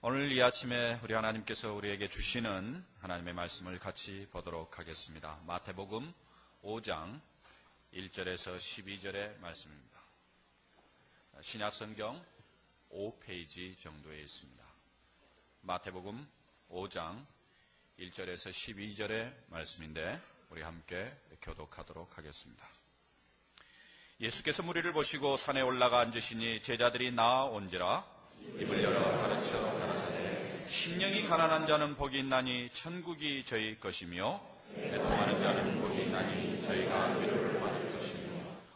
오늘 이 아침에 우리 하나님께서 우리에게 주시는 하나님의 말씀을 같이 보도록 하겠습니다. 마태복음 5장 1절에서 12절의 말씀입니다. 신약성경 5페이지 정도에 있습니다. 마태복음 5장 1절에서 12절의 말씀인데 우리 함께 교독하도록 하겠습니다. 예수께서 무리를 보시고 산에 올라가 앉으시니 제자들이 나아온지라 입을 열어 가르쳐 가라사대 심령이 가난한 자는 복이 있나니 천국이 저희 것이며 애통하는 자는 복이 있나니 저희가 위로를 받을 것이며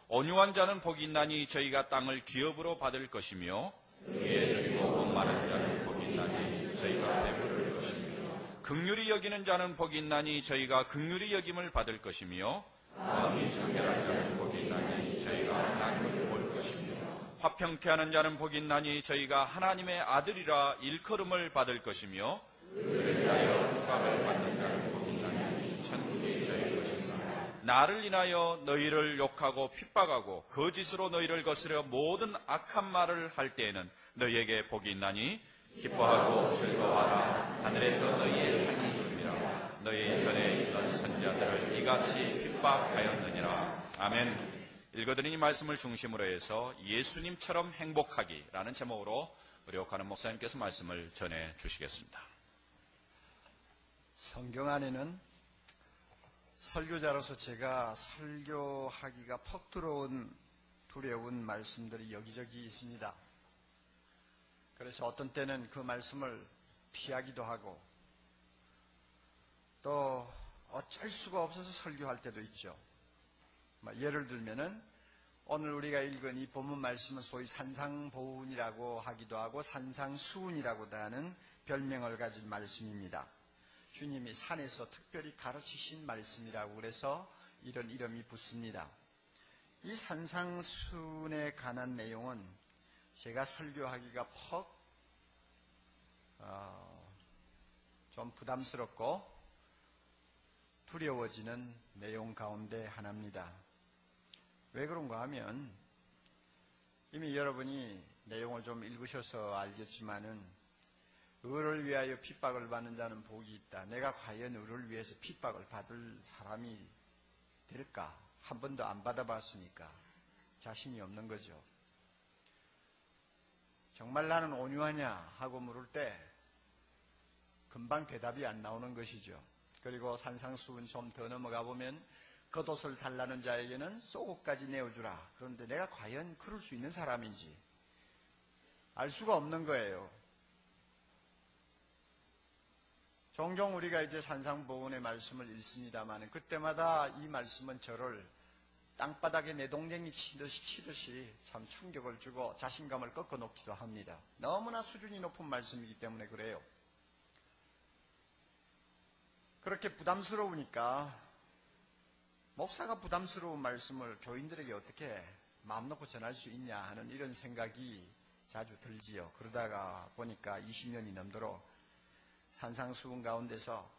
온유한 자는 복이 있나니 저희가 땅을 기업으로 받을 것이며 의에 줄이고 복 많은 자는 복이 있나니 저희가 배부를 것이며 긍휼히 여기는 자는 복이 있나니 저희가 긍휼히 여김을 받을 것이며 마음이 청결한 자는 복이 있나니 저희가 하나님을 볼 것이며 화평케 하는 자는 복이 있나니 저희가 하나님의 아들이라 일컬음을 받을 것이며 그를 위하여 핍박을 받는 자는 복이 있나니 천국이 저희 것이며 나를 인하여 너희를 욕하고 핍박하고 거짓으로 너희를 거스려 모든 악한 말을 할 때에는 너희에게 복이 있나니 기뻐하고 즐거워하라. 하늘에서 너희의 상이 이름이라. 너희 전에 있던 선자들을 이같이 핍박하였느니라. 아멘. 읽어드린 이 말씀을 중심으로 해서 예수님처럼 행복하기라는 제목으로 우리 옥하는 목사님께서 말씀을 전해 주시겠습니다. 성경 안에는 설교자로서 제가 설교하기가 퍽 들어온 두려운 말씀들이 여기저기 있습니다. 그래서 어떤 때는 그 말씀을 피하기도 하고 또 어쩔 수가 없어서 설교할 때도 있죠. 예를 들면은 오늘 우리가 읽은 이 본문 말씀은 소위 산상보훈이라고 하기도 하고 산상수훈이라고도 하는 별명을 가진 말씀입니다. 주님이 산에서 특별히 가르치신 말씀이라고 그래서 이런 이름이 붙습니다. 이 산상수훈에 관한 내용은 제가 설교하기가 좀 부담스럽고 두려워지는 내용 가운데 하나입니다. 왜 그런가 하면 이미 여러분이 내용을 좀 읽으셔서 알겠지만은 의를 위하여 핍박을 받는 자는 복이 있다. 내가 과연 의를 위해서 핍박을 받을 사람이 될까? 한 번도 안 받아봤으니까 자신이 없는 거죠. 정말 나는 온유하냐 하고 물을 때 금방 대답이 안 나오는 것이죠. 그리고 산상수훈 좀 더 넘어가 보면 겉옷을 달라는 자에게는 속옷까지 내어주라. 그런데 내가 과연 그럴 수 있는 사람인지 알 수가 없는 거예요. 종종 우리가 이제 산상보훈의 말씀을 읽습니다만 그때마다 이 말씀은 저를 땅바닥에 내동댕이 치듯이 참 충격을 주고 자신감을 꺾어놓기도 합니다. 너무나 수준이 높은 말씀이기 때문에 그래요. 그렇게 부담스러우니까 목사가 부담스러운 말씀을 교인들에게 어떻게 마음 놓고 전할 수 있냐 하는 이런 생각이 자주 들지요. 그러다가 보니까 20년이 넘도록 산상수훈 가운데서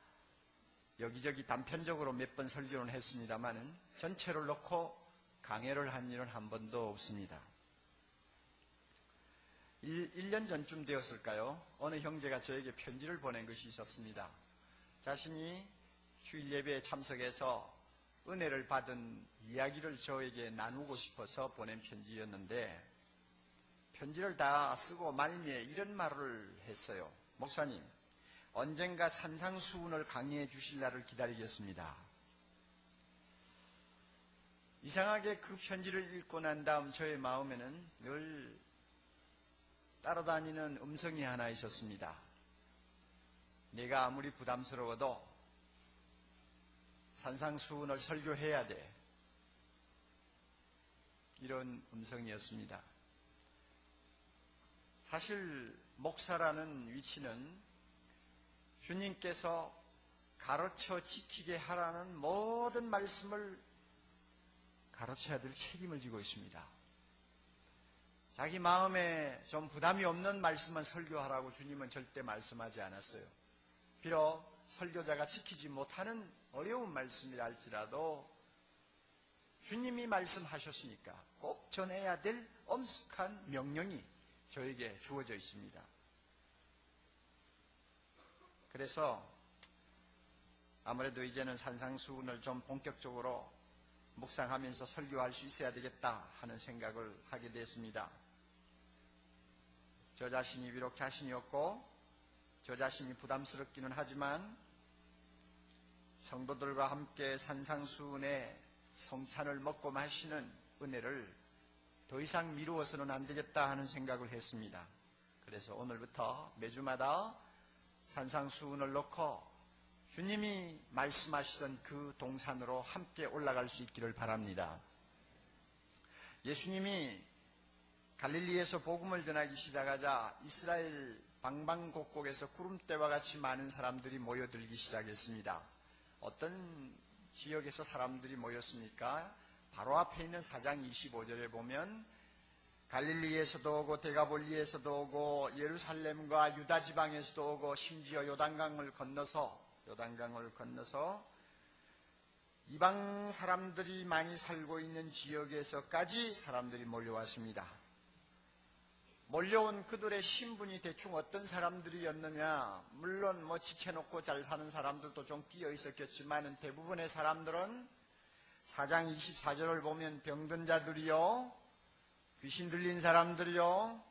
여기저기 단편적으로 몇 번 설교는 했습니다마는 전체를 놓고 강해를 한 일은 한 번도 없습니다. 1년 전쯤 되었을까요? 어느 형제가 저에게 편지를 보낸 것이 있었습니다. 자신이 휴일 예배에 참석해서 은혜를 받은 이야기를 저에게 나누고 싶어서 보낸 편지였는데 편지를 다 쓰고 말미에 이런 말을 했어요. 목사님, 언젠가 산상수훈을 강의해 주실 날을 기다리겠습니다. 이상하게 그 편지를 읽고 난 다음 저의 마음에는 늘 따라다니는 음성이 하나 있었습니다. 내가 아무리 부담스러워도 산상수훈을 설교해야 돼. 이런 음성이었습니다. 사실 목사라는 위치는 주님께서 가르쳐 지키게 하라는 모든 말씀을 가르쳐야 될 책임을 지고 있습니다. 자기 마음에 좀 부담이 없는 말씀만 설교하라고 주님은 절대 말씀하지 않았어요. 비록 설교자가 지키지 못하는 어려운 말씀이라 할지라도 주님이 말씀하셨으니까 꼭 전해야 될 엄숙한 명령이 저에게 주어져 있습니다. 그래서 아무래도 이제는 산상수훈을 좀 본격적으로 묵상하면서 설교할 수 있어야 되겠다 하는 생각을 하게 됐습니다. 저 자신이 비록 자신이 없고 저 자신이 부담스럽기는 하지만 성도들과 함께 산상수훈의 성찬을 먹고 마시는 은혜를 더 이상 미루어서는 안 되겠다 하는 생각을 했습니다. 그래서 오늘부터 매주마다 산상수훈을 놓고 주님이 말씀하시던 그 동산으로 함께 올라갈 수 있기를 바랍니다. 예수님이 갈릴리에서 복음을 전하기 시작하자 이스라엘 방방곡곡에서 구름대와 같이 많은 사람들이 모여들기 시작했습니다. 어떤 지역에서 사람들이 모였습니까? 바로 앞에 있는 4장 25절에 보면 갈릴리에서도 오고 데가볼리에서도 오고 예루살렘과 유다 지방에서도 오고 심지어 요단강을 건너서 이방 사람들이 많이 살고 있는 지역에서까지 사람들이 몰려왔습니다. 몰려온 그들의 신분이 대충 어떤 사람들이었느냐, 물론 지쳐놓고 잘 사는 사람들도 좀 끼어 있었겠지만 대부분의 사람들은 4장 24절을 보면 병든 자들이요, 귀신 들린 사람들이요,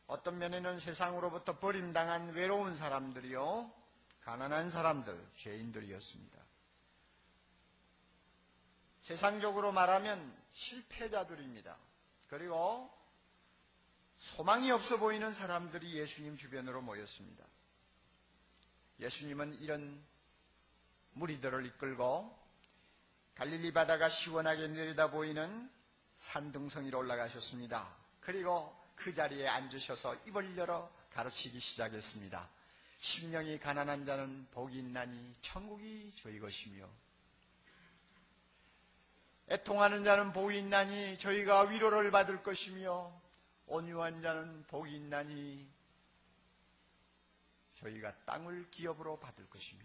어떤 면에는 세상으로부터 버림당한 외로운 사람들이요, 가난한 사람들, 죄인들이었습니다. 세상적으로 말하면 실패자들입니다. 그리고 소망이 없어 보이는 사람들이 예수님 주변으로 모였습니다. 예수님은 이런 무리들을 이끌고 갈릴리 바다가 시원하게 내려다 보이는 산등성이로 올라가셨습니다. 그리고 그 자리에 앉으셔서 입을 열어 가르치기 시작했습니다. 심령이 가난한 자는 복이 있나니 천국이 저희 것이며, 애통하는 자는 복이 있나니 저희가 위로를 받을 것이며, 온유한 자는 복이 있나니 저희가 땅을 기업으로 받을 것이며,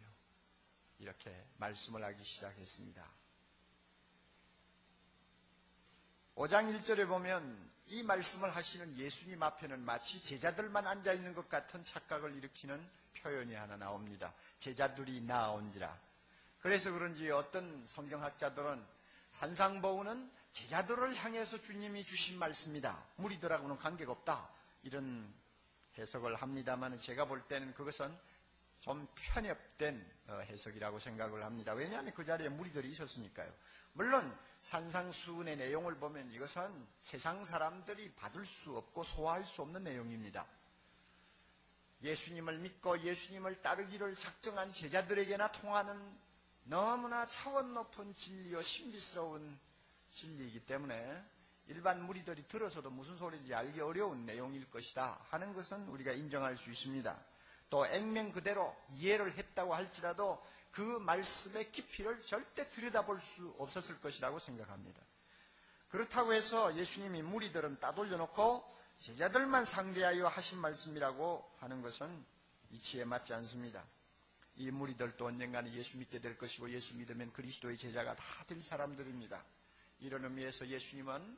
이렇게 말씀을 하기 시작했습니다. 5장 1절에 보면 이 말씀을 하시는 예수님 앞에는 마치 제자들만 앉아있는 것 같은 착각을 일으키는 표현이 하나 나옵니다. 제자들이 나아온지라. 그래서 그런지 어떤 성경학자들은 산상보훈은 제자들을 향해서 주님이 주신 말씀이다, 무리들하고는 관계가 없다, 이런 해석을 합니다만 제가 볼 때는 그것은 좀 편협된 해석이라고 생각을 합니다. 왜냐하면 그 자리에 무리들이 있었으니까요. 물론 산상수훈의 내용을 보면 이것은 세상 사람들이 받을 수 없고 소화할 수 없는 내용입니다. 예수님을 믿고 예수님을 따르기를 작정한 제자들에게나 통하는 너무나 차원 높은 진리요 신비스러운 진리이기 때문에 일반 무리들이 들어서도 무슨 소리인지 알기 어려운 내용일 것이다 하는 것은 우리가 인정할 수 있습니다. 또 액면 그대로 이해를 했다고 할지라도 그 말씀의 깊이를 절대 들여다볼 수 없었을 것이라고 생각합니다. 그렇다고 해서 예수님이 무리들은 따돌려놓고 제자들만 상대하여 하신 말씀이라고 하는 것은 이치에 맞지 않습니다. 이 무리들도 언젠가는 예수 믿게 될 것이고 예수 믿으면 그리스도의 제자가 다 될 사람들입니다. 이런 의미에서 예수님은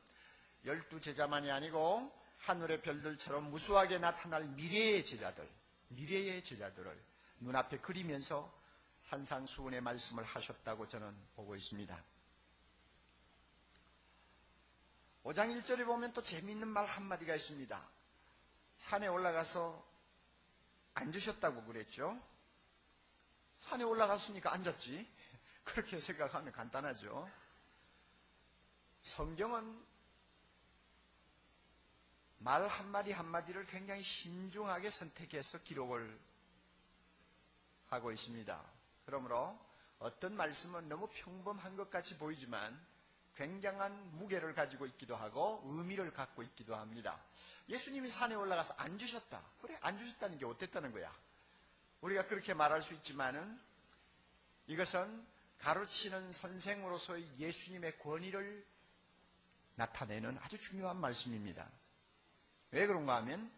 12제자만이 아니고 하늘의 별들처럼 무수하게 나타날 미래의 제자들을 눈앞에 그리면서 산상수훈의 말씀을 하셨다고 저는 보고 있습니다. 5장 1절에 보면 또 재미있는 말 한마디가 있습니다. 산에 올라가서 앉으셨다고 그랬죠. 산에 올라갔으니까 앉았지. 그렇게 생각하면 간단하죠. 성경은 말 한마디 한마디를 굉장히 신중하게 선택해서 기록을 하고 있습니다. 그러므로 어떤 말씀은 너무 평범한 것 같이 보이지만 굉장한 무게를 가지고 있기도 하고 의미를 갖고 있기도 합니다. 예수님이 산에 올라가서 앉으셨다. 그래, 앉으셨다는 게 어땠다는 거야? 우리가 그렇게 말할 수 있지만은 이것은 가르치는 선생으로서의 예수님의 권위를 나타내는 아주 중요한 말씀입니다. 왜 그런가 하면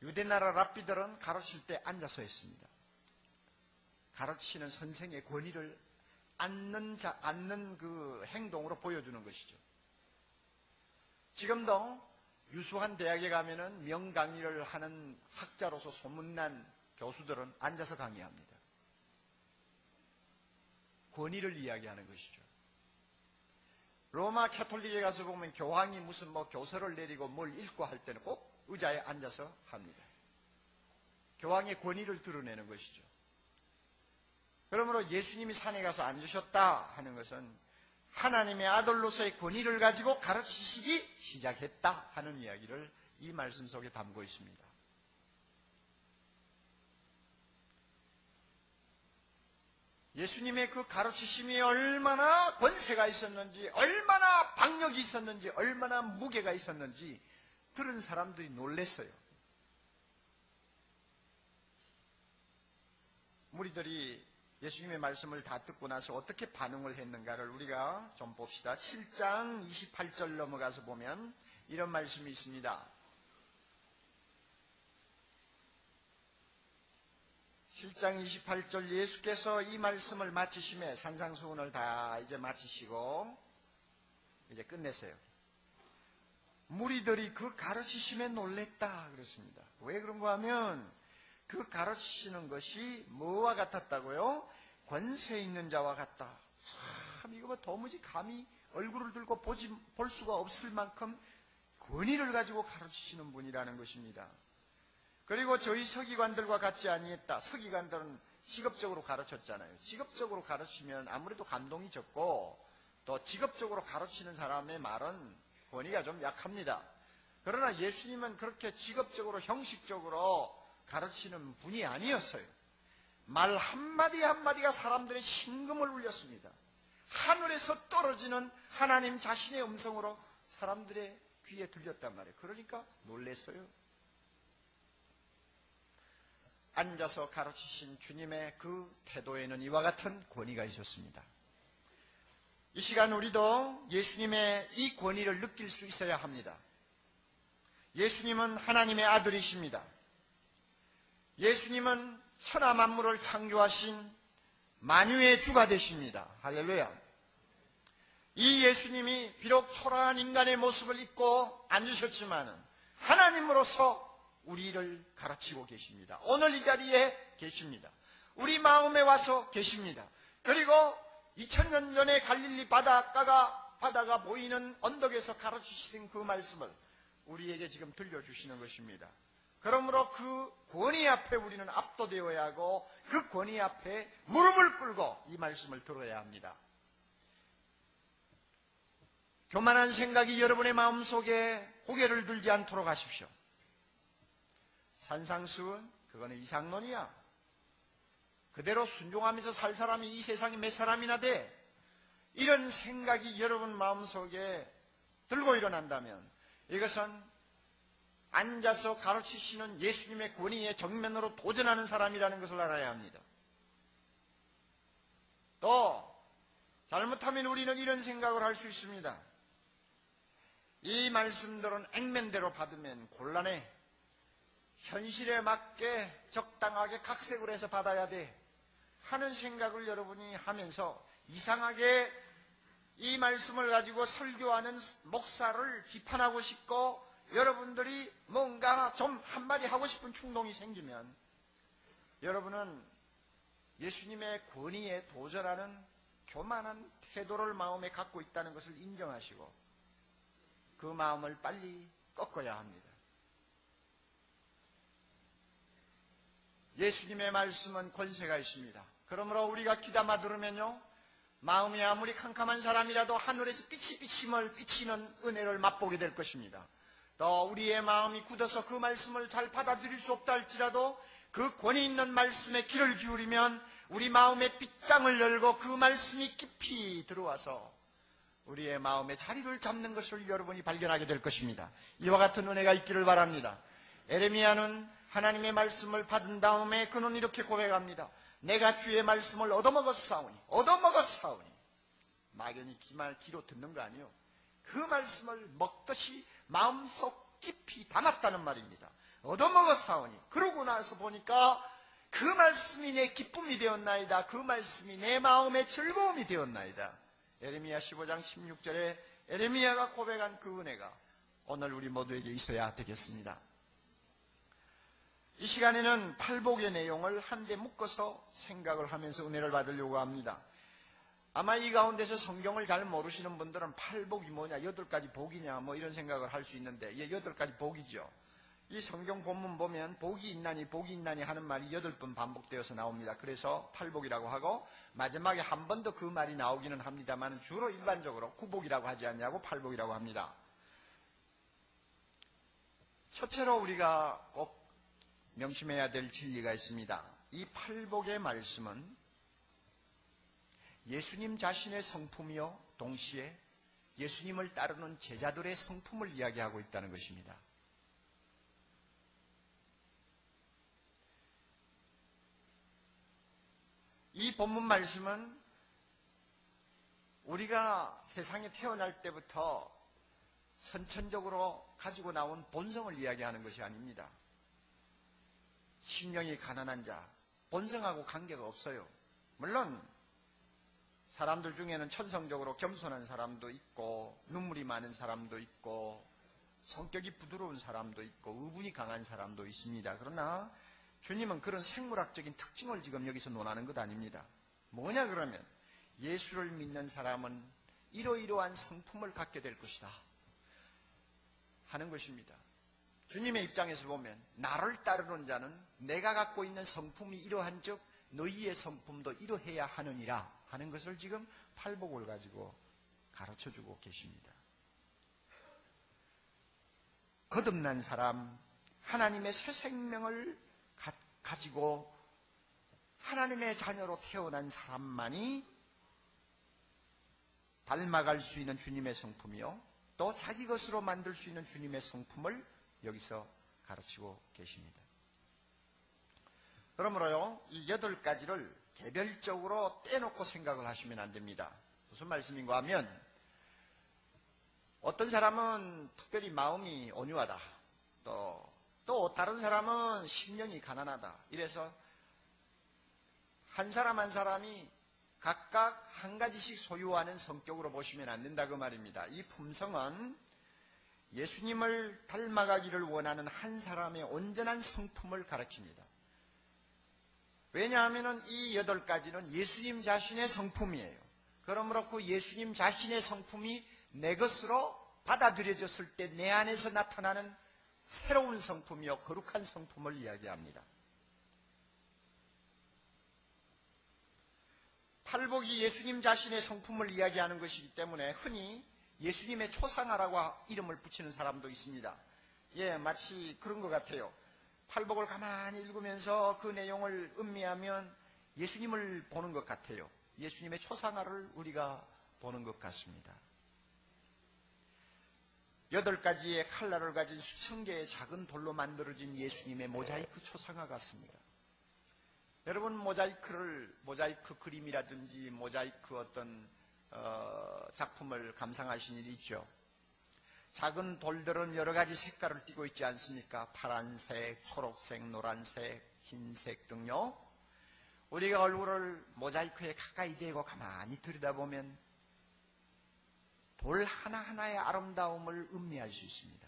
유대나라 랍비들은 가르칠 때 앉아서 했습니다. 가르치는 선생의 권위를 앉는 그 행동으로 보여주는 것이죠. 지금도 유수한 대학에 가면은 명강의를 하는 학자로서 소문난 교수들은 앉아서 강의합니다. 권위를 이야기하는 것이죠. 로마 캐톨릭에 가서 보면 교황이 무슨 교서를 내리고 뭘 읽고 할 때는 꼭 의자에 앉아서 합니다. 교황의 권위를 드러내는 것이죠. 그러므로 예수님이 산에 가서 앉으셨다 하는 것은 하나님의 아들로서의 권위를 가지고 가르치시기 시작했다 하는 이야기를 이 말씀 속에 담고 있습니다. 예수님의 그 가르치심이 얼마나 권세가 있었는지, 얼마나 박력이 있었는지, 얼마나 무게가 있었는지 들은 사람들이 놀랐어요. 무리들이 예수님의 말씀을 다 듣고 나서 어떻게 반응을 했는가를 우리가 좀 봅시다. 7장 28절 넘어가서 보면 이런 말씀이 있습니다. 7장 28절 예수께서 이 말씀을 마치심에 산상수훈을 다 이제 마치시고 이제 끝냈어요. 무리들이 그 가르치심에 놀랬다 그랬습니다. 왜 그런가 하면 그 가르치시는 것이 뭐와 같았다고요? 권세 있는 자와 같다. 참 이거 도무지 감히 얼굴을 들고 볼 수가 없을 만큼 권위를 가지고 가르치시는 분이라는 것입니다. 그리고 저희 서기관들과 같지 아니했다. 서기관들은 직업적으로 가르쳤잖아요. 직업적으로 가르치면 아무래도 감동이 적고 또 직업적으로 가르치는 사람의 말은 권위가 좀 약합니다. 그러나 예수님은 그렇게 직업적으로 형식적으로 가르치는 분이 아니었어요. 말 한마디 한마디가 사람들의 심금을 울렸습니다. 하늘에서 떨어지는 하나님 자신의 음성으로 사람들의 귀에 들렸단 말이에요. 그러니까 놀랬어요. 앉아서 가르치신 주님의 그 태도에는 이와 같은 권위가 있었습니다. 이 시간 우리도 예수님의 이 권위를 느낄 수 있어야 합니다. 예수님은 하나님의 아들이십니다. 예수님은 천하 만물을 창조하신 만유의 주가 되십니다. 할렐루야. 이 예수님이 비록 초라한 인간의 모습을 입고 앉으셨지만 하나님으로서 우리를 가르치고 계십니다. 오늘 이 자리에 계십니다. 우리 마음에 와서 계십니다. 그리고 2000년 전에 갈릴리 바다가 보이는 언덕에서 가르치신 그 말씀을 우리에게 지금 들려주시는 것입니다. 그러므로 그 권위 앞에 우리는 압도되어야 하고 그 권위 앞에 무릎을 꿇고 이 말씀을 들어야 합니다. 교만한 생각이 여러분의 마음속에 고개를 들지 않도록 하십시오. 산상수훈 그거는 이상론이야. 그대로 순종하면서 살 사람이 이 세상에 몇 사람이나 돼. 이런 생각이 여러분 마음속에 들고 일어난다면 이것은 앉아서 가르치시는 예수님의 권위에 정면으로 도전하는 사람이라는 것을 알아야 합니다. 또 잘못하면 우리는 이런 생각을 할 수 있습니다. 이 말씀들은 액면대로 받으면 곤란해. 현실에 맞게 적당하게 각색을 해서 받아야 돼 하는 생각을 여러분이 하면서 이상하게 이 말씀을 가지고 설교하는 목사를 비판하고 싶고 여러분들이 뭔가 좀 한마디 하고 싶은 충동이 생기면 여러분은 예수님의 권위에 도전하는 교만한 태도를 마음에 갖고 있다는 것을 인정하시고 그 마음을 빨리 꺾어야 합니다. 예수님의 말씀은 권세가 있습니다. 그러므로 우리가 귀담아 들으면요 마음이 아무리 캄캄한 사람이라도 하늘에서 빛을 비치는 은혜를 맛보게 될 것입니다. 또 우리의 마음이 굳어서 그 말씀을 잘 받아들일 수 없다 할지라도 그 권위 있는 말씀에 귀를 기울이면 우리 마음의 빗장을 열고 그 말씀이 깊이 들어와서 우리의 마음에 자리를 잡는 것을 여러분이 발견하게 될 것입니다. 이와 같은 은혜가 있기를 바랍니다. 에레미야는 하나님의 말씀을 받은 다음에 그는 이렇게 고백합니다. 내가 주의 말씀을 얻어먹었사오니 막연히 귀로 듣는 거 아니에요. 그 말씀을 먹듯이 마음속 깊이 담았다는 말입니다. 얻어먹었사오니 그러고 나서 보니까 그 말씀이 내 기쁨이 되었나이다. 그 말씀이 내 마음의 즐거움이 되었나이다. 에레미야 15장 16절에 에레미야가 고백한 그 은혜가 오늘 우리 모두에게 있어야 되겠습니다. 이 시간에는 팔복의 내용을 한데 묶어서 생각을 하면서 은혜를 받으려고 합니다. 아마 이 가운데서 성경을 잘 모르시는 분들은 팔복이 뭐냐, 8가지 복이냐, 뭐 이런 생각을 할 수 있는데, 예, 8가지 복이죠. 이 성경 본문 보면 복이 있나니 하는 말이 8번 반복되어서 나옵니다. 그래서 팔복이라고 하고 마지막에 한 번 더 그 말이 나오기는 합니다만 주로 일반적으로 구복이라고 하지 않냐고 팔복이라고 합니다. 첫째로 우리가 꼭 명심해야 될 진리가 있습니다. 이 팔복의 말씀은 예수님 자신의 성품이요, 동시에 예수님을 따르는 제자들의 성품을 이야기하고 있다는 것입니다. 이 본문 말씀은 우리가 세상에 태어날 때부터 선천적으로 가지고 나온 본성을 이야기하는 것이 아닙니다. 심령이 가난한 자, 본성하고 관계가 없어요. 물론 사람들 중에는 천성적으로 겸손한 사람도 있고 눈물이 많은 사람도 있고 성격이 부드러운 사람도 있고 의분이 강한 사람도 있습니다. 그러나 주님은 그런 생물학적인 특징을 지금 여기서 논하는 것 아닙니다. 뭐냐 그러면 예수를 믿는 사람은 이러이러한 성품을 갖게 될 것이다 하는 것입니다. 주님의 입장에서 보면 나를 따르는 자는 내가 갖고 있는 성품이 이러한 즉 너희의 성품도 이러해야 하느니라 하는 것을 지금 팔복을 가지고 가르쳐주고 계십니다. 거듭난 사람, 하나님의 새 생명을 가지고 하나님의 자녀로 태어난 사람만이 닮아갈 수 있는 주님의 성품이요, 또 자기 것으로 만들 수 있는 주님의 성품을 여기서 가르치고 계십니다. 그러므로요, 이 8가지를 개별적으로 떼놓고 생각을 하시면 안 됩니다. 무슨 말씀인가 하면 어떤 사람은 특별히 마음이 온유하다, 또 다른 사람은 심령이 가난하다. 이래서 한 사람 한 사람이 각각 한 가지씩 소유하는 성격으로 보시면 안 된다 그 말입니다. 이 품성은 예수님을 닮아가기를 원하는 한 사람의 온전한 성품을 가르칩니다. 왜냐하면 이 8가지는 예수님 자신의 성품이에요. 그러므로 그 예수님 자신의 성품이 내 것으로 받아들여졌을 때 내 안에서 나타나는 새로운 성품이요, 거룩한 성품을 이야기합니다. 팔복이 예수님 자신의 성품을 이야기하는 것이기 때문에 흔히 예수님의 초상화라고 이름을 붙이는 사람도 있습니다. 예, 마치 그런 것 같아요. 팔복을 가만히 읽으면서 그 내용을 음미하면 예수님을 보는 것 같아요. 예수님의 초상화를 우리가 보는 것 같습니다. 8가지의 칼날을 가진 수천 개의 작은 돌로 만들어진 예수님의 모자이크 초상화 같습니다. 여러분, 모자이크 그림이라든지 모자이크 어떤 작품을 감상하신 일이 있죠? 작은 돌들은 여러 가지 색깔을 띠고 있지 않습니까? 파란색, 초록색, 노란색, 흰색 등요. 우리가 얼굴을 모자이크에 가까이 대고 가만히 들여다보면 돌 하나하나의 아름다움을 음미할 수 있습니다.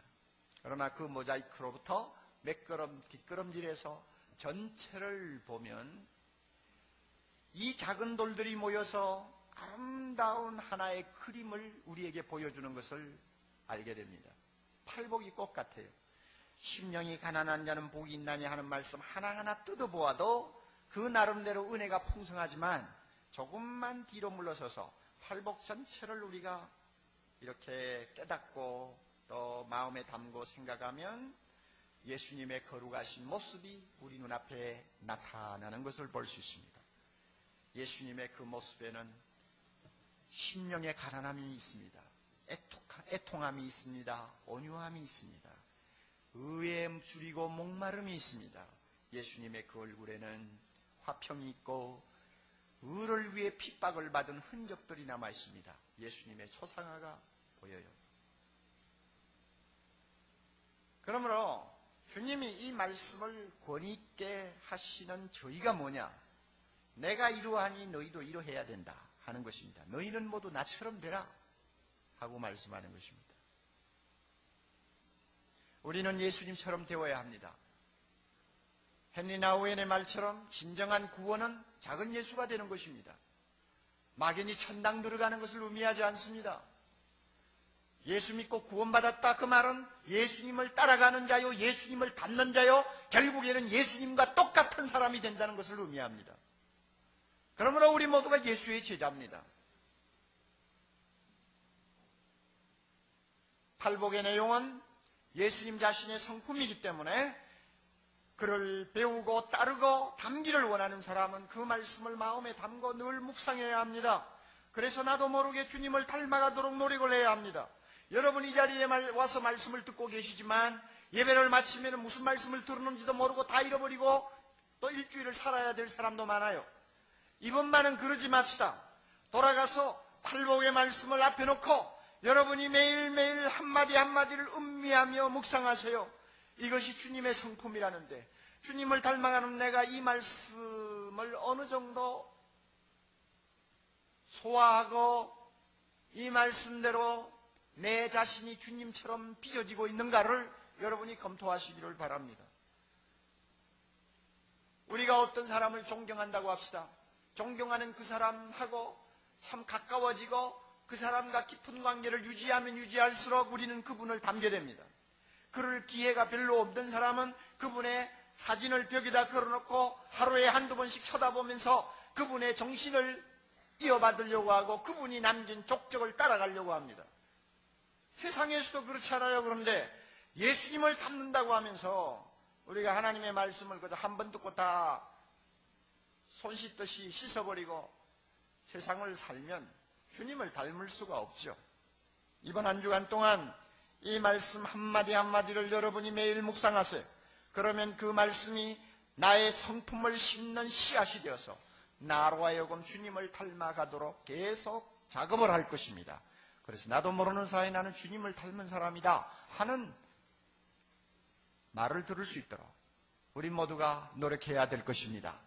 그러나 그 모자이크로부터 몇 걸음 뒷걸음질해서 전체를 보면 이 작은 돌들이 모여서 아름다운 하나의 그림을 우리에게 보여주는 것을 알게 됩니다. 팔복이 꼭 같아요. 심령이 가난한 자는 복이 있나니 하는 말씀 하나하나 뜯어보아도 그 나름대로 은혜가 풍성하지만 조금만 뒤로 물러서서 팔복 전체를 우리가 이렇게 깨닫고 또 마음에 담고 생각하면 예수님의 거룩하신 모습이 우리 눈앞에 나타나는 것을 볼 수 있습니다. 예수님의 그 모습에는 심령의 가난함이 있습니다. 애통함이 있습니다. 온유함이 있습니다. 의에 줄이고 목마름이 있습니다. 예수님의 그 얼굴에는 화평이 있고 의를 위해 핍박을 받은 흔적들이 남아 있습니다. 예수님의 초상화가 보여요. 그러므로 주님이 이 말씀을 권위 있게 하시는 저희가 뭐냐? 내가 이러하니 너희도 이러해야 된다 하는 것입니다. 너희는 모두 나처럼 되라 하고 말씀하는 것입니다. 우리는 예수님처럼 되어야 합니다. 헨리 나우엔의 말처럼 진정한 구원은 작은 예수가 되는 것입니다. 막연히 천당 들어가는 것을 의미하지 않습니다. 예수 믿고 구원받았다 그 말은 예수님을 따라가는 자요, 예수님을 닮는 자요, 결국에는 예수님과 똑같은 사람이 된다는 것을 의미합니다. 그러므로 우리 모두가 예수의 제자입니다. 팔복의 내용은 예수님 자신의 성품이기 때문에 그를 배우고 따르고 담기를 원하는 사람은 그 말씀을 마음에 담고 늘 묵상해야 합니다. 그래서 나도 모르게 주님을 닮아가도록 노력을 해야 합니다. 여러분 이 자리에 와서 말씀을 듣고 계시지만 예배를 마치면 무슨 말씀을 들었는지도 모르고 다 잃어버리고 또 일주일을 살아야 될 사람도 많아요. 이번만은 그러지 맙시다. 돌아가서 팔복의 말씀을 앞에 놓고 여러분이 매일매일 한마디 한마디를 음미하며 묵상하세요. 이것이 주님의 성품이라는데 주님을 닮아가는 내가 이 말씀을 어느 정도 소화하고 이 말씀대로 내 자신이 주님처럼 빚어지고 있는가를 여러분이 검토하시기를 바랍니다. 우리가 어떤 사람을 존경한다고 합시다. 존경하는 그 사람하고 참 가까워지고 그 사람과 깊은 관계를 유지하면 유지할수록 우리는 그분을 닮게 됩니다. 그럴 기회가 별로 없던 사람은 그분의 사진을 벽에다 걸어놓고 하루에 한두 번씩 쳐다보면서 그분의 정신을 이어받으려고 하고 그분이 남긴 족적을 따라가려고 합니다. 세상에서도 그렇지 않아요. 그런데 예수님을 닮는다고 하면서 우리가 하나님의 말씀을 그저 한 번 듣고 다 손 씻듯이 씻어버리고 세상을 살면 주님을 닮을 수가 없죠. 이번 한 주간 동안 이 말씀 한마디 한마디를 여러분이 매일 묵상하세요. 그러면 그 말씀이 나의 성품을 심는 씨앗이 되어서 나로 하여금 주님을 닮아가도록 계속 작업을 할 것입니다. 그래서 나도 모르는 사이에 나는 주님을 닮은 사람이다 하는 말을 들을 수 있도록 우리 모두가 노력해야 될 것입니다.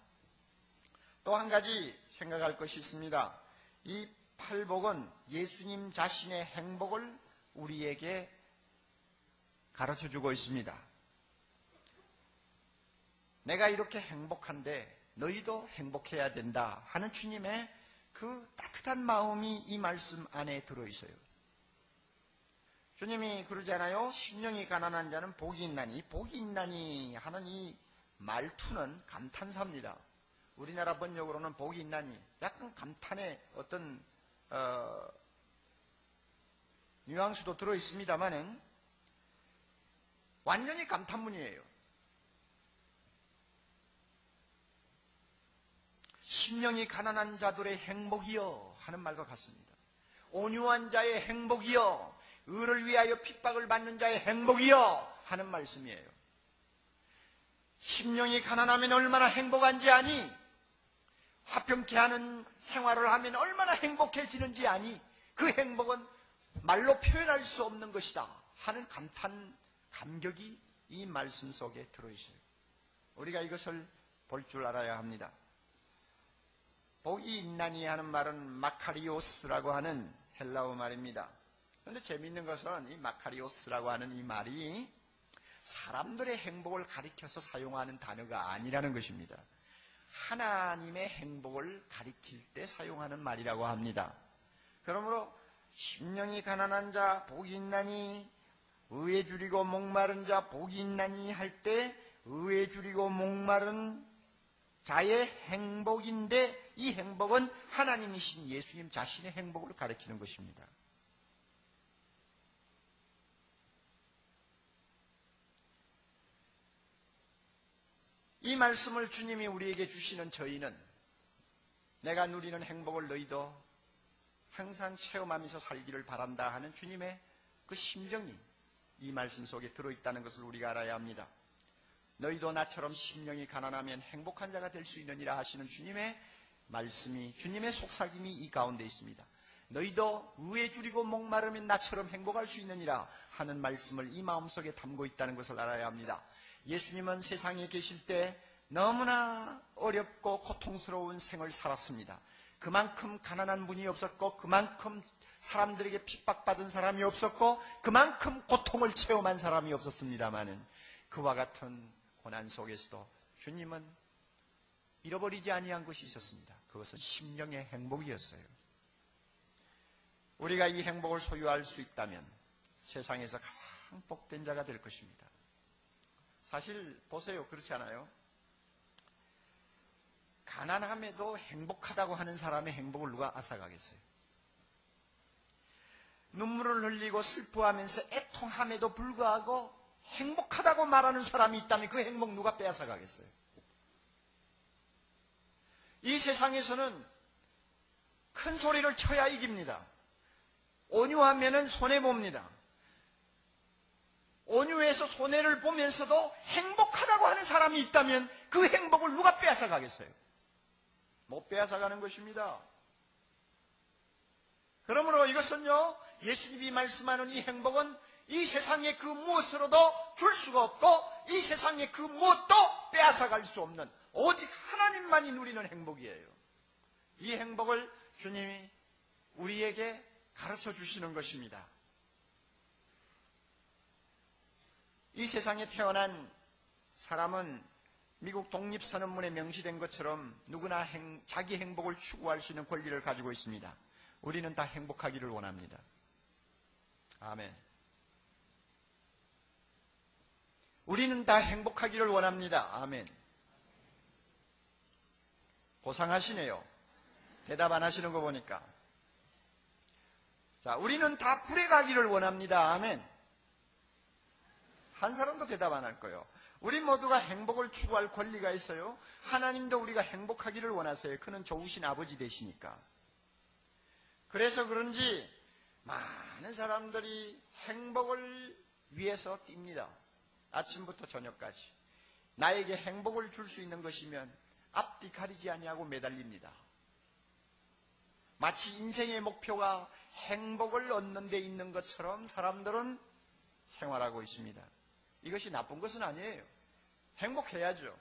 또 한 가지 생각할 것이 있습니다. 이 팔복은 예수님 자신의 행복을 우리에게 가르쳐주고 있습니다. 내가 이렇게 행복한데 너희도 행복해야 된다 하는 주님의 그 따뜻한 마음이 이 말씀 안에 들어있어요. 주님이 그러잖아요. 심령이 가난한 자는 복이 있나니, 복이 있나니 하는 이 말투는 감탄사입니다. 우리나라 번역으로는 복이 있나니 약간 감탄의 어떤 뉘앙스도 들어있습니다만은 완전히 감탄문이에요. 심령이 가난한 자들의 행복이여 하는 말과 같습니다. 온유한 자의 행복이여, 의를 위하여 핍박을 받는 자의 행복이여 하는 말씀이에요. 심령이 가난하면 얼마나 행복한지 아니? 화평케 하는 생활을 하면 얼마나 행복해지는지 아니? 그 행복은 말로 표현할 수 없는 것이다 하는 감격이 이 말씀 속에 들어있어요. 우리가 이것을 볼 줄 알아야 합니다. 복이 있나니 하는 말은 마카리오스라고 하는 헬라어 말입니다. 그런데 재미있는 것은 이 마카리오스라고 하는 이 말이 사람들의 행복을 가리켜서 사용하는 단어가 아니라는 것입니다. 하나님의 행복을 가리킬 때 사용하는 말이라고 합니다. 그러므로 심령이 가난한 자 복이 있나니, 의에 줄이고 목마른 자 복이 있나니 할 때 의에 줄이고 목마른 자의 행복인데 이 행복은 하나님이신 예수님 자신의 행복을 가리키는 것입니다. 이 말씀을 주님이 우리에게 주시는 저희는 내가 누리는 행복을 너희도 항상 체험하면서 살기를 바란다 하는 주님의 그 심정이 이 말씀 속에 들어있다는 것을 우리가 알아야 합니다. 너희도 나처럼 심령이 가난하면 행복한 자가 될 수 있느니라 하시는 주님의 말씀이, 주님의 속삭임이 이 가운데 있습니다. 너희도 의에 줄이고 목마르면 나처럼 행복할 수 있느니라 하는 말씀을 이 마음속에 담고 있다는 것을 알아야 합니다. 예수님은 세상에 계실 때 너무나 어렵고 고통스러운 생을 살았습니다. 그만큼 가난한 분이 없었고 그만큼 사람들에게 핍박받은 사람이 없었고 그만큼 고통을 체험한 사람이 없었습니다마는 그와 같은 고난 속에서도 주님은 잃어버리지 아니한 것이 있었습니다. 그것은 심령의 행복이었어요. 우리가 이 행복을 소유할 수 있다면 세상에서 가장 복된 자가 될 것입니다. 사실 보세요. 그렇지 않아요? 가난함에도 행복하다고 하는 사람의 행복을 누가 앗아가겠어요? 눈물을 흘리고 슬퍼하면서 애통함에도 불구하고 행복하다고 말하는 사람이 있다면 그 행복 누가 빼앗아가겠어요? 이 세상에서는 큰 소리를 쳐야 이깁니다. 온유하면은 손해봅니다. 온유해서 손해를 보면서도 행복하다고 하는 사람이 있다면 그 행복을 누가 빼앗아가겠어요? 못 빼앗아가는 것입니다. 그러므로 이것은요, 예수님이 말씀하는 이 행복은 이 세상의 그 무엇으로도 줄 수가 없고 이 세상의 그 무엇도 빼앗아갈 수 없는 오직 하나님만이 누리는 행복이에요. 이 행복을 주님이 우리에게 가르쳐 주시는 것입니다. 이 세상에 태어난 사람은 미국 독립선언문에 명시된 것처럼 누구나 자기 행복을 추구할 수 있는 권리를 가지고 있습니다. 우리는 다 행복하기를 원합니다. 아멘. 우리는 다 행복하기를 원합니다. 아멘. 고상하시네요. 대답 안 하시는 거 보니까. 자, 우리는 다 불에 가기를 원합니다. 아멘. 한 사람도 대답 안 할 거예요. 우리 모두가 행복을 추구할 권리가 있어요. 하나님도 우리가 행복하기를 원하세요. 그는 좋으신 아버지 되시니까. 그래서 그런지 많은 사람들이 행복을 위해서 뜁니다. 아침부터 저녁까지. 나에게 행복을 줄 수 있는 것이면 앞뒤 가리지 아니하고 매달립니다. 마치 인생의 목표가 행복을 얻는 데 있는 것처럼 사람들은 생활하고 있습니다. 이것이 나쁜 것은 아니에요. 행복해야죠.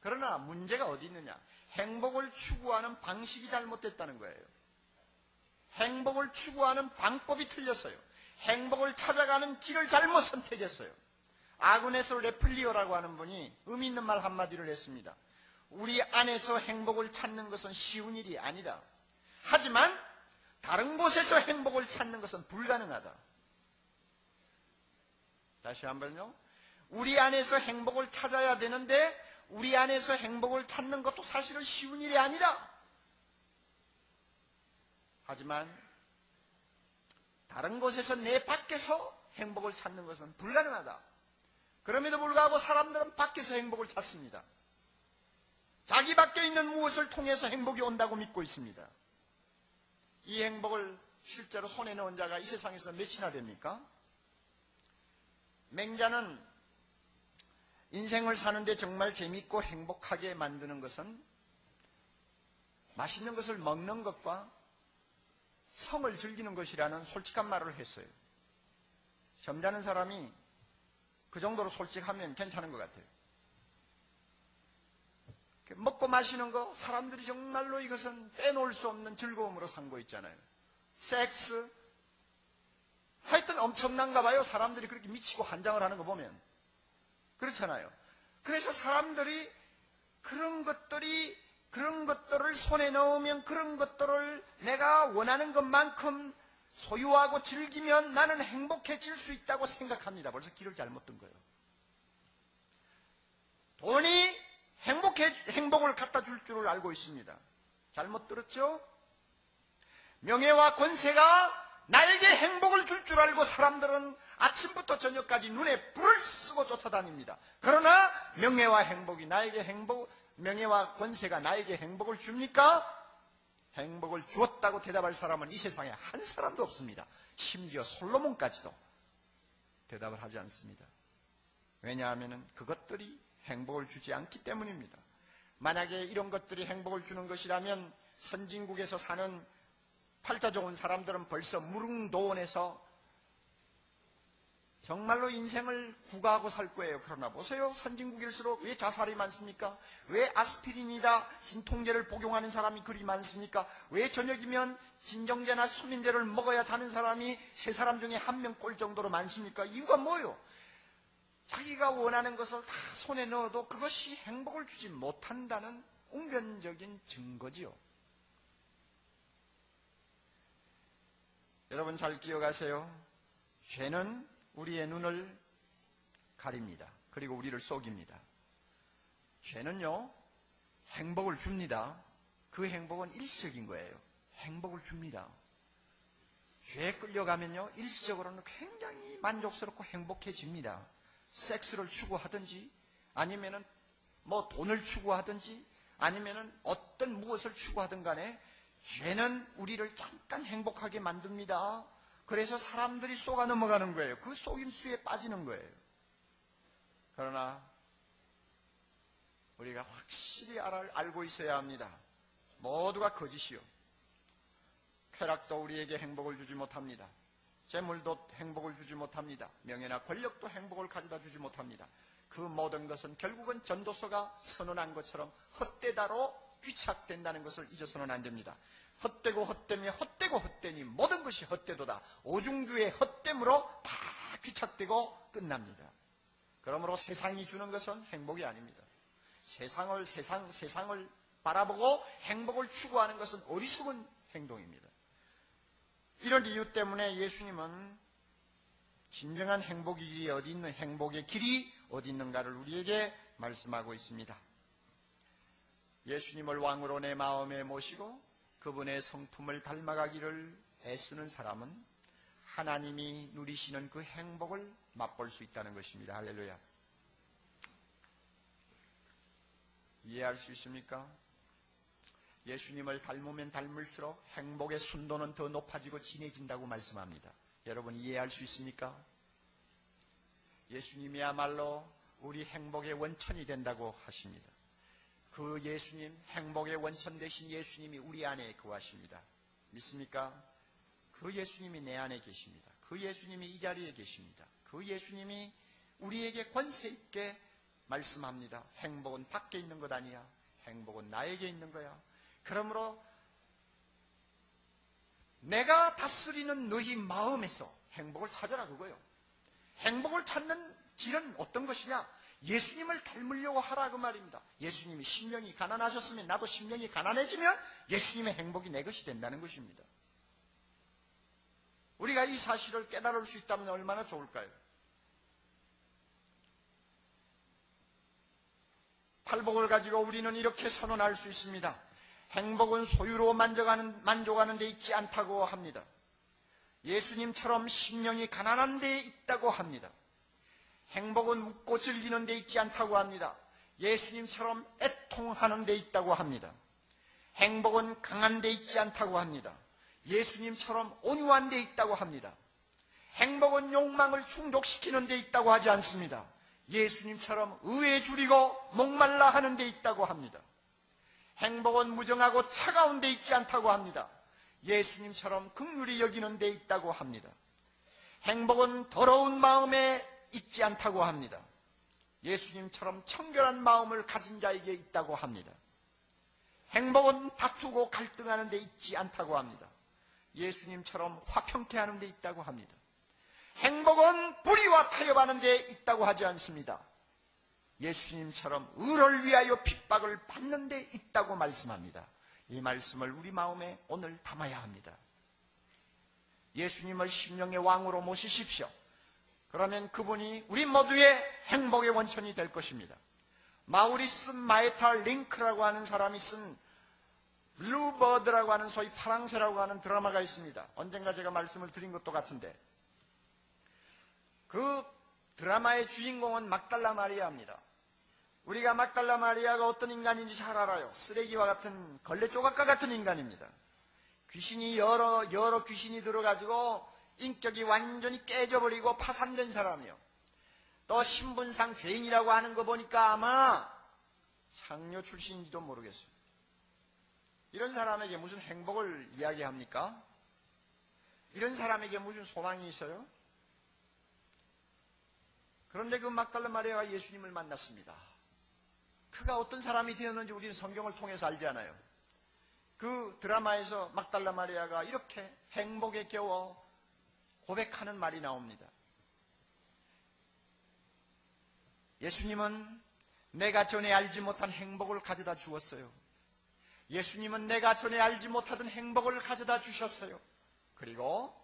그러나 문제가 어디 있느냐? 행복을 추구하는 방식이 잘못됐다는 거예요. 행복을 추구하는 방법이 틀렸어요. 행복을 찾아가는 길을 잘못 선택했어요. 아그네스 레플리오라고 하는 분이 의미 있는 말 한마디를 했습니다. 우리 안에서 행복을 찾는 것은 쉬운 일이 아니다. 하지만 다른 곳에서 행복을 찾는 것은 불가능하다. 다시 한번요. 우리 안에서 행복을 찾아야 되는데 우리 안에서 행복을 찾는 것도 사실은 쉬운 일이 아니다. 하지만 다른 곳에서 내 밖에서 행복을 찾는 것은 불가능하다. 그럼에도 불구하고 사람들은 밖에서 행복을 찾습니다. 자기 밖에 있는 무엇을 통해서 행복이 온다고 믿고 있습니다. 이 행복을 실제로 손에 넣은 자가 이 세상에서 몇이나 됩니까? 맹자는 인생을 사는데 정말 재밌고 행복하게 만드는 것은 맛있는 것을 먹는 것과 성을 즐기는 것이라는 솔직한 말을 했어요. 점잖은 사람이 그 정도로 솔직하면 괜찮은 것 같아요. 먹고 마시는 거 사람들이 정말로 이것은 빼놓을 수 없는 즐거움으로 삼고 있잖아요. 섹스 하여튼 엄청난가 봐요. 사람들이 그렇게 미치고 환장을 하는 거 보면 그렇잖아요. 그래서 사람들이 그런 것들을 손에 넣으면 그런 것들을 내가 원하는 것만큼 소유하고 즐기면 나는 행복해질 수 있다고 생각합니다. 벌써 길을 잘못 든 거예요. 돈이 행복을 갖다 줄 줄을 알고 있습니다. 잘못 들었죠? 명예와 권세가 나에게 행복을 줄 줄 알고 사람들은 아침부터 저녁까지 눈에 불을 쓰고 쫓아다닙니다. 그러나 명예와 권세가 나에게 행복을 줍니까? 행복을 주었다고 대답할 사람은 이 세상에 한 사람도 없습니다. 심지어 솔로몬까지도 대답을 하지 않습니다. 왜냐하면 그것들이 행복을 주지 않기 때문입니다. 만약에 이런 것들이 행복을 주는 것이라면 선진국에서 사는 팔자 좋은 사람들은 벌써 무릉도원에서 정말로 인생을 구가하고 살 거예요. 그러나 보세요. 선진국일수록 왜 자살이 많습니까? 왜 아스피린이다 진통제를 복용하는 사람이 그리 많습니까? 왜 저녁이면 진정제나 수면제를 먹어야 자는 사람이 3사람 중에 1명 꼴 정도로 많습니까? 이유가 뭐예요? 자기가 원하는 것을 다 손에 넣어도 그것이 행복을 주지 못한다는 웅변적인 증거지요. 여러분 잘 기억하세요. 죄는 우리의 눈을 가립니다. 그리고 우리를 속입니다. 죄는요, 행복을 줍니다. 그 행복은 일시적인 거예요. 행복을 줍니다. 죄에 끌려가면요, 일시적으로는 굉장히 만족스럽고 행복해집니다. 섹스를 추구하든지, 아니면은 뭐 돈을 추구하든지, 아니면은 어떤 무엇을 추구하든 간에 죄는 우리를 잠깐 행복하게 만듭니다. 그래서 사람들이 속아 넘어가는 거예요. 그 속임수에 빠지는 거예요. 그러나 우리가 확실히 알고 있어야 합니다. 모두가 거짓이요. 쾌락도 우리에게 행복을 주지 못합니다. 재물도 행복을 주지 못합니다. 명예나 권력도 행복을 가져다 주지 못합니다. 그 모든 것은 결국은 전도서가 선언한 것처럼 헛되다로 귀착된다는 것을 잊어서는 안 됩니다. 헛되고 헛되며 헛되고 헛되니 모든 것이 헛되도다. 오중주의 헛됨으로 다 귀착되고 끝납니다. 그러므로 세상이 주는 것은 행복이 아닙니다. 세상을 바라보고 행복을 추구하는 것은 어리석은 행동입니다. 이런 이유 때문에 예수님은 진정한 행복의 길이 어디 있는, 행복의 길이 어디 있는가를 우리에게 말씀하고 있습니다. 예수님을 왕으로 내 마음에 모시고 그분의 성품을 닮아가기를 애쓰는 사람은 하나님이 누리시는 그 행복을 맛볼 수 있다는 것입니다. 할렐루야. 이해할 수 있습니까? 예수님을 닮으면 닮을수록 행복의 순도는 더 높아지고 진해진다고 말씀합니다. 여러분 이해할 수 있습니까? 예수님이야말로 우리 행복의 원천이 된다고 하십니다. 그 예수님, 행복의 원천 되신 예수님이 우리 안에 거하십니다. 믿습니까? 그 예수님이 내 안에 계십니다. 그 예수님이 이 자리에 계십니다. 그 예수님이 우리에게 권세 있게 말씀합니다. 행복은 밖에 있는 것 아니야. 행복은 나에게 있는 거야. 그러므로 내가 다스리는 너희 마음에서 행복을 찾아라 그거요. 행복을 찾는 길은 어떤 것이냐? 예수님을 닮으려고 하라 그 말입니다. 예수님이 심령이 가난하셨으면 나도 심령이 가난해지면 예수님의 행복이 내 것이 된다는 것입니다. 우리가 이 사실을 깨달을 수 있다면 얼마나 좋을까요? 팔복을 가지고 우리는 이렇게 선언할 수 있습니다. 행복은 소유로 만족하는 데 있지 않다고 합니다. 예수님처럼 심령이 가난한 데 있다고 합니다. 행복은 웃고 즐기는 데 있지 않다고 합니다. 예수님처럼 애통하는 데 있다고 합니다. 행복은 강한 데 있지 않다고 합니다. 예수님처럼 온유한 데 있다고 합니다. 행복은 욕망을 충족시키는 데 있다고 하지 않습니다. 예수님처럼 의에 줄이고 목말라 하는 데 있다고 합니다. 행복은 무정하고 차가운 데 있지 않다고 합니다. 예수님처럼 긍휼히 여기는 데 있다고 합니다. 행복은 더러운 마음에 있지 않다고 합니다. 예수님처럼 청결한 마음을 가진 자에게 있다고 합니다. 행복은 다투고 갈등하는 데 있지 않다고 합니다. 예수님처럼 화평케 하는 데 있다고 합니다. 행복은 불의와 타협하는 데 있다고 하지 않습니다. 예수님처럼 의를 위하여 핍박을 받는 데 있다고 말씀합니다. 이 말씀을 우리 마음에 오늘 담아야 합니다. 예수님을 심령의 왕으로 모시십시오. 그러면 그분이 우리 모두의 행복의 원천이 될 것입니다. 마우리스 마에탈 링크라고 하는 사람이 쓴 블루버드라고 하는 소위 파랑새라고 하는 드라마가 있습니다. 언젠가 제가 말씀을 드린 것도 같은데 그 드라마의 주인공은 막달라 마리아입니다. 우리가 막달라 마리아가 어떤 인간인지 잘 알아요. 쓰레기와 같은 걸레 조각과 같은 인간입니다. 귀신이 여러 귀신이 들어가지고 인격이 완전히 깨져버리고 파산된 사람이요. 또 신분상 죄인이라고 하는 거 보니까 아마 창녀 출신인지도 모르겠어요. 이런 사람에게 무슨 행복을 이야기합니까? 이런 사람에게 무슨 소망이 있어요? 그런데 그 막달라 마리아가 예수님을 만났습니다. 그가 어떤 사람이 되었는지 우리는 성경을 통해서 알지 않아요. 그 드라마에서 막달라 마리아가 이렇게 행복에 겨워 고백하는 말이 나옵니다. 예수님은 내가 전에 알지 못한 행복을 가져다 주었어요. 예수님은 내가 전에 알지 못하던 행복을 가져다 주셨어요. 그리고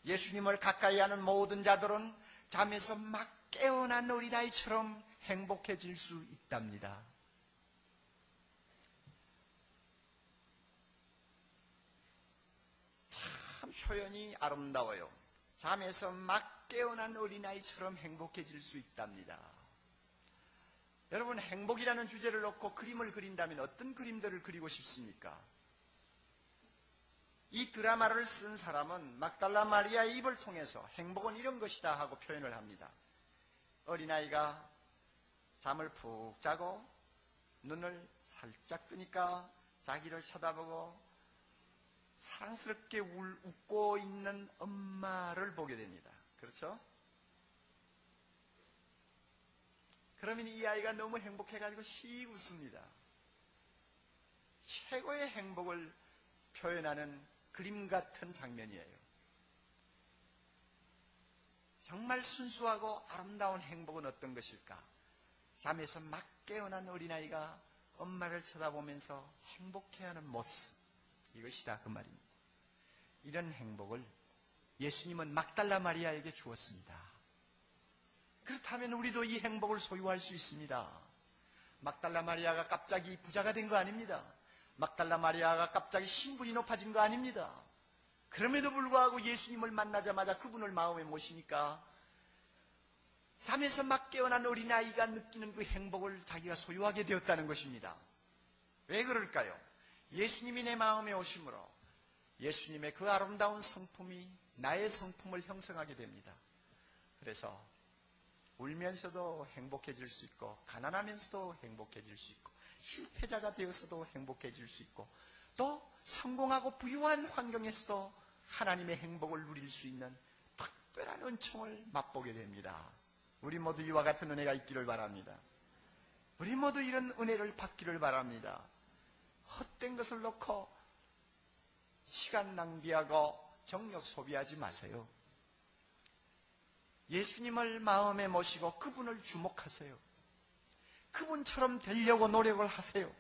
예수님을 가까이 하는 모든 자들은 잠에서 막 깨어난 어린아이처럼 행복해질 수 있답니다. 참 표현이 아름다워요. 잠에서 막 깨어난 어린아이처럼 행복해질 수 있답니다. 여러분, 행복이라는 주제를 놓고 그림을 그린다면 어떤 그림들을 그리고 싶습니까? 이 드라마를 쓴 사람은 막달라 마리아의 입을 통해서 행복은 이런 것이다 하고 표현을 합니다. 어린아이가 잠을 푹 자고 눈을 살짝 뜨니까 자기를 쳐다보고 사랑스럽게 웃고 있는 엄마를 보게 됩니다. 그렇죠? 그러면 이 아이가 너무 행복해가지고 씩 웃습니다. 최고의 행복을 표현하는 그림 같은 장면이에요. 정말 순수하고 아름다운 행복은 어떤 것일까? 잠에서 막 깨어난 어린아이가 엄마를 쳐다보면서 행복해하는 모습, 이것이다 그 말입니다. 이런 행복을 예수님은 막달라 마리아에게 주었습니다. 그렇다면 우리도 이 행복을 소유할 수 있습니다. 막달라 마리아가 갑자기 부자가 된 거 아닙니다. 막달라 마리아가 갑자기 신분이 높아진 거 아닙니다. 그럼에도 불구하고 예수님을 만나자마자 그분을 마음에 모시니까 잠에서 막 깨어난 어린아이가 느끼는 그 행복을 자기가 소유하게 되었다는 것입니다. 왜 그럴까요? 예수님이 내 마음에 오심으로 예수님의 그 아름다운 성품이 나의 성품을 형성하게 됩니다. 그래서 울면서도 행복해질 수 있고 가난하면서도 행복해질 수 있고 실패자가 되어서도 행복해질 수 있고 또 성공하고 부유한 환경에서도 하나님의 행복을 누릴 수 있는 특별한 은총을 맛보게 됩니다. 우리 모두 이와 같은 은혜가 있기를 바랍니다. 우리 모두 이런 은혜를 받기를 바랍니다. 헛된 것을 놓고 시간 낭비하고 정력 소비하지 마세요. 예수님을 마음에 모시고 그분을 주목하세요. 그분처럼 되려고 노력을 하세요.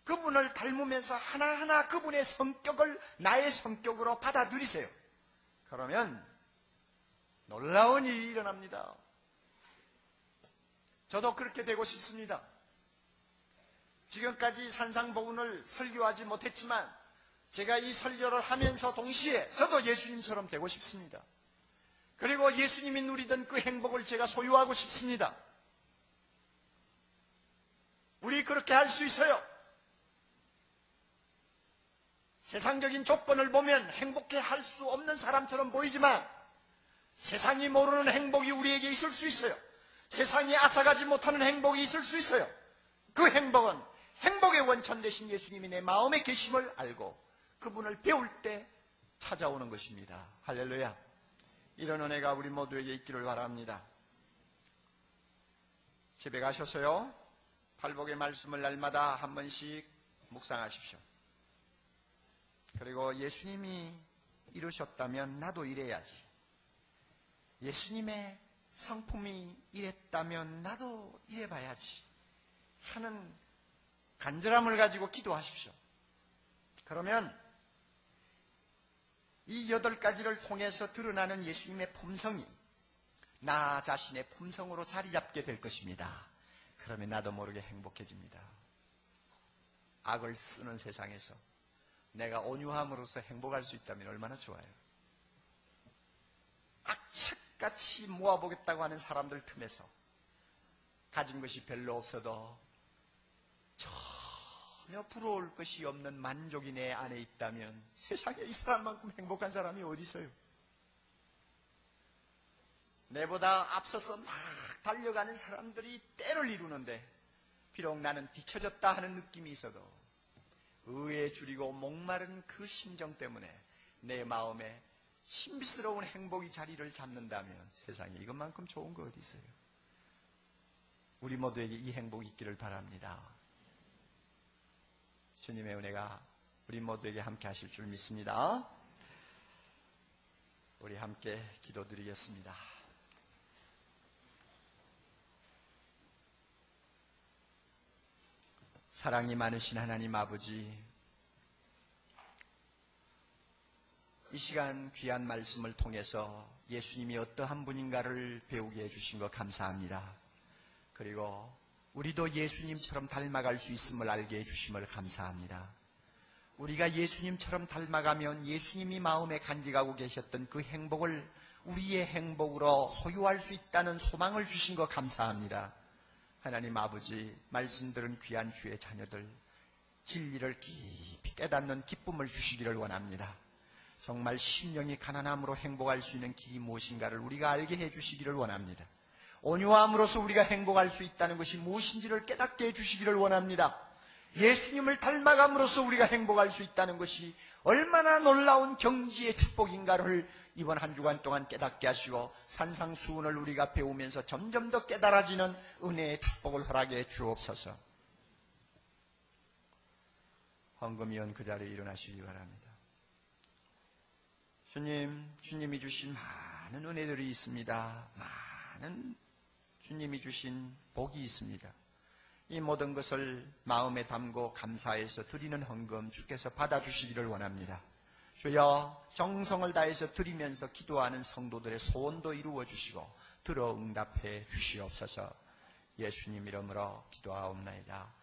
그분을 닮으면서 하나하나 그분의 성격을 나의 성격으로 받아들이세요. 그러면 놀라운 일이 일어납니다. 저도 그렇게 되고 싶습니다. 지금까지 산상복음을 설교하지 못했지만 제가 이 설교를 하면서 동시에 저도 예수님처럼 되고 싶습니다. 그리고 예수님이 누리던 그 행복을 제가 소유하고 싶습니다. 우리 그렇게 할 수 있어요. 세상적인 조건을 보면 행복해 할 수 없는 사람처럼 보이지만 세상이 모르는 행복이 우리에게 있을 수 있어요. 세상이 앗아가지 못하는 행복이 있을 수 있어요. 그 행복은 행복의 원천 되신 예수님이 내 마음에 계심을 알고 그분을 배울 때 찾아오는 것입니다. 할렐루야. 이런 은혜가 우리 모두에게 있기를 바랍니다. 집에 가셔서요, 팔복의 말씀을 날마다 한 번씩 묵상하십시오. 그리고 예수님이 이루셨다면 나도 이래야지. 예수님의 성품이 이랬다면 나도 이래봐야지 하는 간절함을 가지고 기도하십시오. 그러면 이 8가지를 통해서 드러나는 예수님의 품성이 나 자신의 품성으로 자리 잡게 될 것입니다. 그러면 나도 모르게 행복해집니다. 악을 쓰는 세상에서 내가 온유함으로써 행복할 수 있다면 얼마나 좋아요. 악착같이 모아보겠다고 하는 사람들 틈에서 가진 것이 별로 없어도 전혀 부러울 것이 없는 만족이 내 안에 있다면 세상에 이 사람만큼 행복한 사람이 어디 있어요? 내보다 앞서서 막 달려가는 사람들이 때를 이루는데 비록 나는 뒤처졌다 하는 느낌이 있어도 의에 줄이고 목마른 그 심정 때문에 내 마음에 신비스러운 행복이 자리를 잡는다면 세상에 이것만큼 좋은 거 어디 있어요? 우리 모두에게 이 행복이 있기를 바랍니다. 주님의 은혜가 우리 모두에게 함께 하실 줄 믿습니다. 우리 함께 기도드리겠습니다. 사랑이 많으신 하나님 아버지, 이 시간 귀한 말씀을 통해서 예수님이 어떠한 분인가를 배우게 해주신 것 감사합니다. 그리고 우리도 예수님처럼 닮아갈 수 있음을 알게 해주심을 감사합니다. 우리가 예수님처럼 닮아가면 예수님이 마음에 간직하고 계셨던 그 행복을 우리의 행복으로 소유할 수 있다는 소망을 주신 것 감사합니다. 하나님 아버지, 말씀 들은 귀한 주의 자녀들, 진리를 깊이 깨닫는 기쁨을 주시기를 원합니다. 정말 심령이 가난함으로 행복할 수 있는 길이 무엇인가를 우리가 알게 해주시기를 원합니다. 온유함으로써 우리가 행복할 수 있다는 것이 무엇인지를 깨닫게 해주시기를 원합니다. 예수님을 닮아감으로써 우리가 행복할 수 있다는 것이 얼마나 놀라운 경지의 축복인가를 이번 한 주간 동안 깨닫게 하시고 산상수훈을 우리가 배우면서 점점 더 깨달아지는 은혜의 축복을 허락해 주옵소서. 헌금위원 그 자리에 일어나시기 바랍니다. 주님이 주신 많은 은혜들이 있습니다. 많은 주님이 주신 복이 있습니다. 이 모든 것을 마음에 담고 감사해서 드리는 헌금 주께서 받아주시기를 원합니다. 주여, 정성을 다해서 드리면서 기도하는 성도들의 소원도 이루어 주시고 들어 응답해 주시옵소서. 예수님 이름으로 기도하옵나이다.